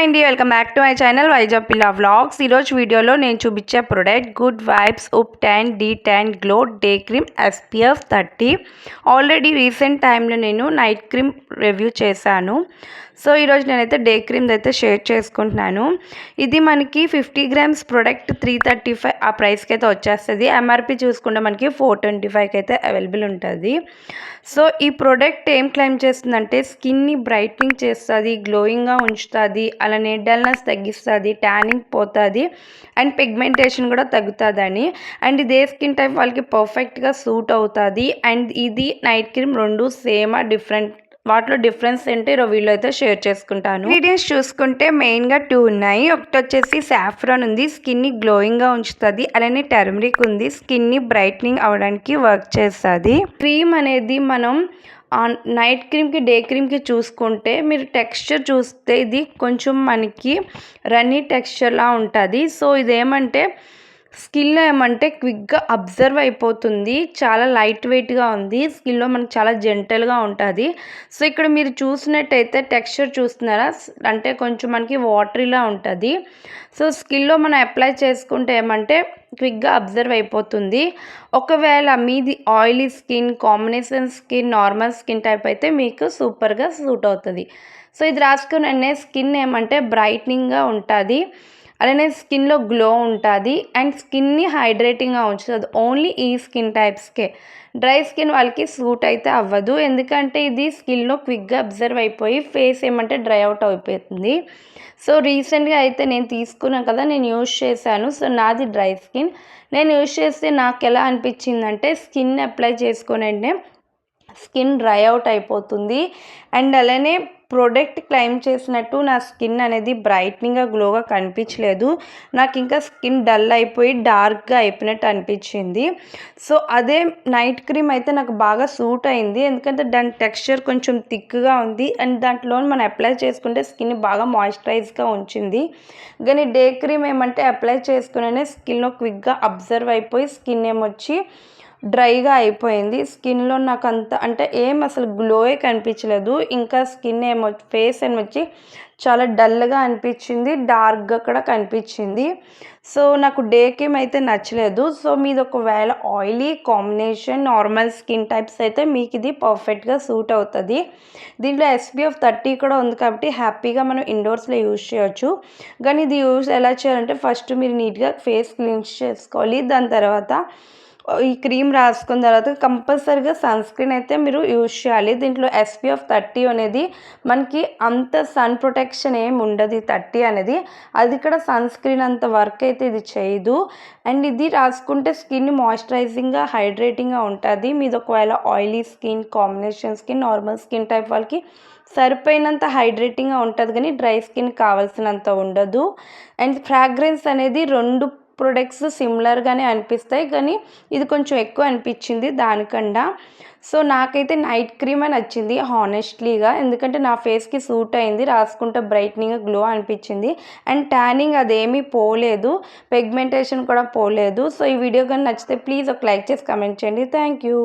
అండి, welcome back to my channel Vizag పిల్లా vlogs. ఈరోజు వీడియోలో నేను చూపించే ప్రోడక్ట్ గుడ్ వైబ్స్ ఉప్ tan D tan glow day cream SPF 30. Already recent టైంలో నేను నైట్ క్రీమ్ రివ్యూ చేశాను. సో ఈరోజు నేనైతే డే క్రీమ్ అయితే షేర్ చేసుకుంటున్నాను. ఇది మనకి 50 గ్రామ్స్ ప్రోడక్ట్ 335 ఆ ప్రైస్కి అయితే వచ్చేస్తుంది. MRP చూసుకుంటే మనకి 425కి అయితే అవైలబుల్ ఉంటుంది. సో ఈ ప్రోడక్ట్ ఏం క్లెయిమ్ చేస్తుందంటే స్కిన్ని బ్రైట్నింగ్ చేస్తుంది, గ్లోయింగ్గా ఉంచుతుంది, అలానే డల్నెస్ తగ్గిస్తుంది, ట్యానింగ్ పోతుంది అండ్ పిగ్మెంటేషన్ కూడా తగ్గుతుందని. అండ్ ఇదే స్కిన్ టైప్ వాళ్ళకి పర్ఫెక్ట్గా సూట్ అవుతుంది. అండ్ ఇది నైట్ క్రీమ్ రెండు సేమ్ డిఫరెంట్, వాటిలో డిఫరెన్స్ ఏంటి వీడియో అయితే షేర్ చేసుకుంటాను. ఇంగ్రీడియంట్స్ చూసుకుంటే మెయిన్గా 2 ఉన్నాయి. ఒకటి వచ్చేసి సాఫ్రాన్ ఉంది, స్కిన్ని గ్లోయింగ్గా ఉంచుతుంది. అలానే టర్మరిక్ ఉంది, స్కిన్ని బ్రైట్నింగ్ అవ్వడానికి వర్క్ చేస్తుంది. క్రీమ్ అనేది మనం నైట్ క్రీమ్కి డే క్రీమ్కి చూసుకుంటే మీరు టెక్స్చర్ చూస్తే ఇది కొంచెం మనకి రన్నీ టెక్స్చర్లా ఉంటుంది. సో ఇదేమంటే స్కిన్లో ఏమంటే క్విక్గా అబ్జర్వ్ అయిపోతుంది, చాలా లైట్ వెయిట్గా ఉంది, స్కిన్లో మనకి చాలా జెంటల్గా ఉంటుంది. సో ఇక్కడ మీరు చూసినట్టయితే టెక్స్చర్ చూస్తున్నారా, అంటే కొంచెం మనకి వాటరీలా ఉంటుంది. సో స్కిన్లో మనం అప్లై చేసుకుంటే ఏమంటే క్విక్గా అబ్జర్వ్ అయిపోతుంది. ఒకవేళ మీది oily skin, combination skin, normal skin type అయితే మీకు సూపర్గా సూట్ అవుతుంది. సో ఇది రాసుకునే స్కిన్ ఏమంటే బ్రైట్నింగ్గా ఉంటుంది, అలానే స్కిన్లో గ్లో ఉంటుంది అండ్ స్కిన్ని హైడ్రేటింగ్గా ఉంచుతుంది. ఓన్లీ ఈ స్కిన్ టైప్స్కే, డ్రై స్కిన్ వాళ్ళకి సూట్ అయితే అవ్వదు, ఎందుకంటే ఇది స్కిన్లో క్విక్గా అబ్జర్వ్ అయిపోయి ఫేస్ ఏమంటే డ్రై అవుట్ అయిపోతుంది. సో రీసెంట్గా అయితే నేను తీసుకున్నాను కదా, నేను యూజ్ చేశాను. సో నాది డ్రై స్కిన్, నేను యూజ్ చేస్తే నాకు ఎలా అనిపించిందంటే స్కిన్ అప్లై చేసుకునే స్కిన్ డ్రై అవుట్ అయిపోతుంది. అండ్ అలానే ప్రోడక్ట్ క్లెయిమ్ చేసినట్టు నా స్కిన్ అనేది బ్రైట్నింగ్గా గ్లోగా కనిపించలేదు, నాకు ఇంకా స్కిన్ డల్ అయిపోయి డార్క్గా అయిపోయినట్టు అనిపించింది. సో అదే నైట్ క్రీమ్ అయితే నాకు బాగా సూట్ అయింది, ఎందుకంటే దాని టెక్స్చర్ కొంచెం థిక్గా ఉంది అండ్ దాంట్లో మనం అప్లై చేసుకుంటే స్కిన్ బాగా మాయిశ్చరైజ్గా ఉంచింది. కానీ డే క్రీమ్ ఏమంటే అప్లై చేసుకునే స్కిన్లో క్విక్గా అబ్జర్వ్ అయిపోయి స్కిన్ ఏమొచ్చి డ్రైగా అయిపోయింది. స్కిన్లో నాకు అంత అంటే ఏం అసలు గ్లోయే కనిపించలేదు, ఇంకా స్కిన్ ఫేస్ ఏమొచ్చి చాలా డల్గా అనిపించింది, డార్క్గా కూడా కనిపించింది. సో నాకు డే క్రీమ్ అయితే నచ్చలేదు. సో మీది ఒకవేళ oily combination normal skin types అయితే మీకు ఇది పర్ఫెక్ట్గా సూట్ అవుతుంది. దీంట్లో SPF 30 కూడా ఉంది కాబట్టి హ్యాపీగా మనం ఇండోర్స్లో యూజ్ చేయొచ్చు. కానీ ఇది యూజ్ ఎలా చేయాలంటే ఫస్ట్ మీరు నీట్గా ఫేస్ క్లీన్స్ చేసుకోవాలి, దాని తర్వాత ఈ క్రీమ్ రాసుకున్న తర్వాత కంపల్సరీగా సన్ స్క్రీన్ అయితే మీరు యూజ్ చేయాలి. దీంట్లో SPF 30 అనేది మనకి అంత సన్ ప్రొటెక్షన్ ఏమి ఉండదు, 30 అనేది అది కూడా సన్ స్క్రీన్ అంత వర్క్ అయితే ఇది చేయదు. అండ్ ఇది రాసుకుంటే స్కిన్ మాయిశ్చరైజింగ్గా హైడ్రేటింగ్గా ఉంటుంది. మీది ఒకవేళ oily skin, combination skin, normal skin type వాళ్ళకి సరిపోయినంత హైడ్రేటింగ్గా ఉంటుంది, కానీ డ్రై స్కిన్ కావాల్సినంత ఉండదు. అండ్ ఫ్రాగ్రెన్స్ అనేది రెండు ప్రొడక్ట్స్ సిమిలర్గానే అనిపిస్తాయి, కానీ ఇది కొంచెం ఎక్కువ అనిపించింది దానికన్నా. సో నాకైతే నైట్ క్రీమే నచ్చింది హానెస్ట్లీగా, ఎందుకంటే నా ఫేస్కి సూట్ అయింది, రాసుకుంటే బ్రైట్నింగ్ గ్లో అనిపించింది అండ్ ట్యానింగ్ అదేమీ పోలేదు, పిగ్మెంటేషన్ కూడా పోలేదు. సో ఈ వీడియో కానీ నచ్చితే ప్లీజ్ ఒక లైక్ చేసి కమెంట్ చేయండి. Thank you.